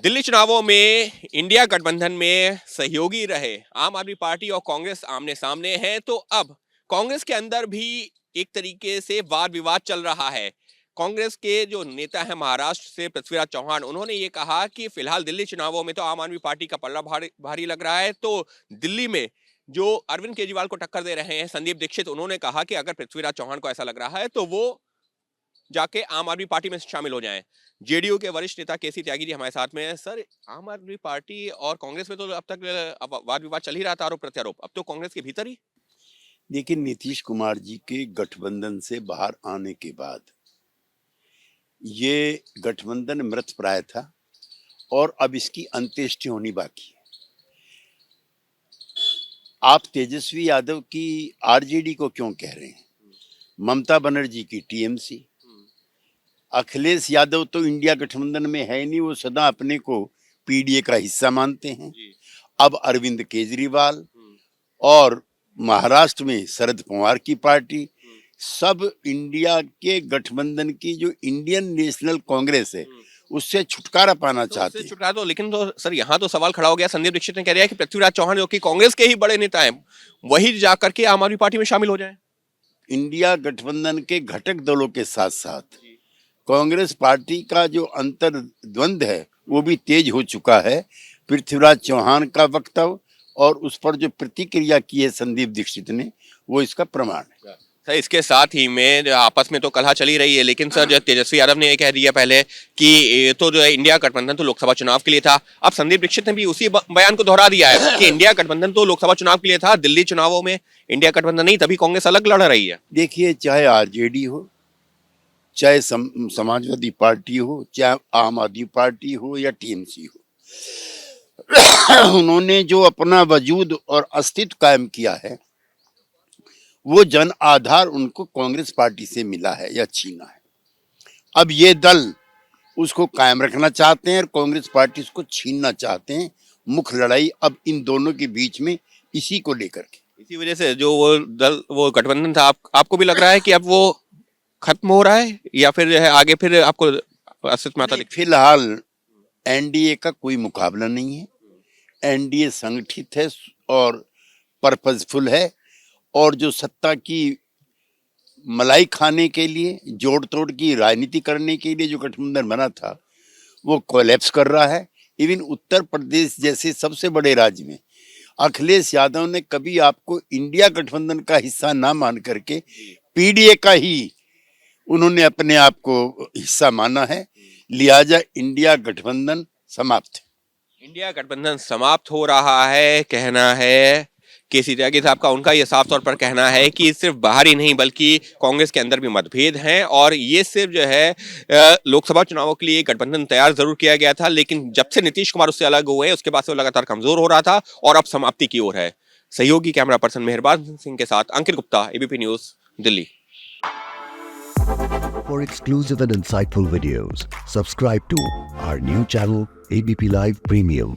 दिल्ली चुनावों में इंडिया गठबंधन में सहयोगी रहे आम आदमी पार्टी और कांग्रेस आमने सामने हैं, तो अब कांग्रेस के अंदर भी एक तरीके से वाद विवाद चल रहा है। कांग्रेस के जो नेता हैं महाराष्ट्र से पृथ्वीराज चौहान, उन्होंने ये कहा कि फिलहाल दिल्ली चुनावों में तो आम आदमी पार्टी का पल्ला भारी भारी लग रहा है, तो दिल्ली में जो अरविंद केजरीवाल को टक्कर दे रहे हैं संदीप दीक्षित, उन्होंने कहा कि अगर पृथ्वीराज चौहान को ऐसा लग रहा है तो वो जाके आम आदमी पार्टी में शामिल हो जाएं। जेडीयू के वरिष्ठ नेता केसी त्यागी जी हमारे साथ में हैं। सर, आम आदमी पार्टी और कांग्रेस में तो अब तक वाद विवाद चल ही रहा था, आरोप प्रत्यारोप, अब तो कांग्रेस के भीतर ही। देखिए, नीतीश कुमार जी के गठबंधन से बाहर आने के बाद ये गठबंधन मृत प्राय था और अब इसकी अंत्येष्टि होनी बाकी है। आप तेजस्वी यादव की आरजेडी को क्यों कह रहे हैं? ममता बनर्जी की टीएमसी, अखिलेश यादव तो इंडिया गठबंधन में है नहीं, वो सदा अपने को पीडीए का हिस्सा मानते हैं। अब अरविंद केजरीवाल और महाराष्ट्र में शरद पवार की पार्टी, सब इंडिया के गठबंधन की जो इंडियन नेशनल कांग्रेस है उससे छुटकारा पाना चाहते हैं। छुटकारा तो, लेकिन तो सर यहाँ तो सवाल खड़ा हो गया। संदीप दीक्षित ने कह दिया कि पृथ्वीराज चौहान जो कि कांग्रेस के ही बड़े नेता हैं, वही जाकर के आम आदमी पार्टी में शामिल हो जाए। इंडिया गठबंधन के घटक दलों के साथ साथ कांग्रेस पार्टी का जो अंतर्द्वंद है वो भी तेज हो चुका है। पृथ्वीराज चौहान का वक्तव्य और उस पर जो प्रतिक्रिया की है संदीप दीक्षित ने, वो इसका प्रमाण है। सर, इसके साथ ही में आपस में तो कलह चली रही है, लेकिन सर जो तेजस्वी यादव ने ये कह दिया पहले कि तो जो इंडिया गठबंधन तो लोकसभा चुनाव के लिए था। अब संदीप दीक्षित ने भी उसी बयान को दोहरा दिया है कि इंडिया गठबंधन तो लोकसभा चुनाव के लिए था, दिल्ली चुनावों में इंडिया गठबंधन नहीं, तभी कांग्रेस अलग लड़ रही है। देखिए, चाहे आरजेडी हो, चाहे समाजवादी पार्टी हो, चाहे आम आदमी पार्टी हो या टीएमसी हो, उन्होंने जो अपना वजूद और अस्तित्व कायम किया है वो जन आधार उनको कांग्रेस पार्टी से मिला है या छीना है। अब ये दल उसको कायम रखना चाहते हैं और कांग्रेस पार्टी उसको छीनना चाहते हैं। मुख्य लड़ाई अब इन दोनों के बीच में इसी को लेकर के। इसी वजह से जो वो गठबंधन था, आपको भी लग रहा है कि अब वो खत्म हो रहा है या फिर जो है आगे फिर आपको अस्तित्व में आता? फिलहाल एनडीए का कोई मुकाबला नहीं है। एनडीए संगठित है और पर्पजफुल है, और जो सत्ता की मलाई खाने के लिए, जोड़ तोड़ की राजनीति करने के लिए जो गठबंधन बना था वो कोलैप्स कर रहा है। इवन उत्तर प्रदेश जैसे सबसे बड़े राज्य में अखिलेश यादव ने कभी आपको इंडिया गठबंधन का हिस्सा ना मान करके पीडीए का ही उन्होंने अपने आप को हिस्सा माना है। लिहाजा इंडिया गठबंधन समाप्त है। इंडिया गठबंधन समाप्त हो रहा है, कहना है केसी त्यागी साहब का। उनका यह साफ तौर पर कहना है कि सिर्फ बाहर ही नहीं बल्कि कांग्रेस के अंदर भी मतभेद हैं, और ये सिर्फ जो है लोकसभा चुनावों के लिए गठबंधन तैयार जरूर किया गया था, लेकिन जब से नीतीश कुमार उससे अलग हुए उसके बाद से वो लगातार कमजोर हो रहा था और अब समाप्ति की ओर है। सहयोगी कैमरा पर्सन मेहरबान सिंह के साथ Ankit Gupta, ABP news, Delhi. For exclusive and insightful videos, subscribe to our new channel ABP Live Premium.